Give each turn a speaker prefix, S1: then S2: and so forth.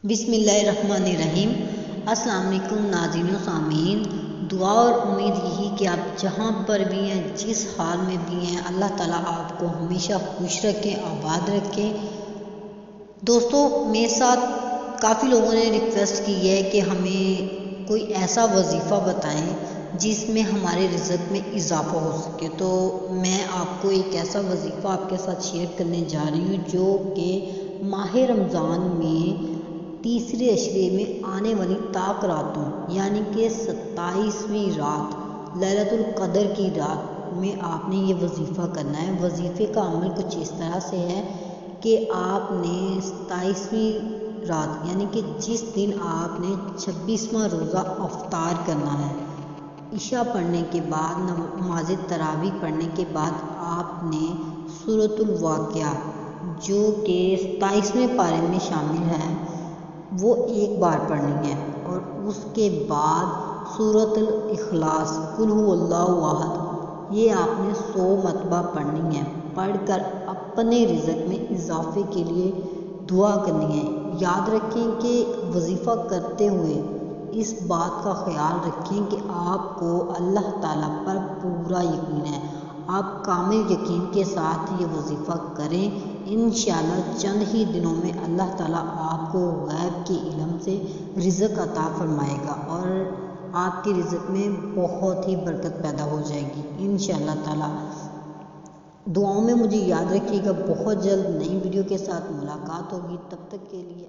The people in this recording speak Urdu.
S1: بسم اللہ الرحمن الرحیم۔ السلام علیکم ناظرین و سامعین، دعا اور امید یہی کہ آپ جہاں پر بھی ہیں، جس حال میں بھی ہیں، اللہ تعالیٰ آپ کو ہمیشہ خوش رکھیں، آباد رکھیں۔ دوستو، میرے ساتھ کافی لوگوں نے ریکویسٹ کی ہے کہ ہمیں کوئی ایسا وظیفہ بتائیں جس میں ہمارے رزق میں اضافہ ہو سکے، تو میں آپ کو ایک ایسا وظیفہ آپ کے ساتھ شیئر کرنے جا رہی ہوں جو کہ ماہ رمضان میں تیسرے عشرے میں آنے والی طاق راتوں یعنی کہ 27ویں رات لیلۃ القدر کی رات میں آپ نے یہ وظیفہ کرنا ہے۔ وظیفے کا عمل کچھ اس طرح سے ہے کہ آپ نے 27ویں رات یعنی کہ جس دن آپ نے 26واں روزہ افطار کرنا ہے، عشاء پڑھنے کے بعد، نماز تراویح پڑھنے کے بعد آپ نے سورۃ الواقعہ جو کہ 27ویں پارے میں شامل ہے وہ ایک بار پڑھنی ہے، اور اس کے بعد سورۃ الاخلاص قل ھو اللہ احد یہ آپ نے 100 مرتبہ پڑھنی ہے۔ پڑھ کر اپنے رزق میں اضافے کے لیے دعا کرنی ہے۔ یاد رکھیں کہ وظیفہ کرتے ہوئے اس بات کا خیال رکھیں کہ آپ کو اللہ تعالیٰ پر پورا یقین ہے۔ آپ کامل یقین کے ساتھ یہ وظیفہ کریں، انشاءاللہ چند ہی دنوں میں اللہ تعالیٰ آپ کو غیب کے علم سے رزق عطا فرمائے گا، اور آپ کے رزق میں بہت ہی برکت پیدا ہو جائے گی انشاءاللہ تعالیٰ۔ دعاؤں میں مجھے یاد رکھیے گا۔ بہت جلد نئی ویڈیو کے ساتھ ملاقات ہوگی، تب تک کے لیے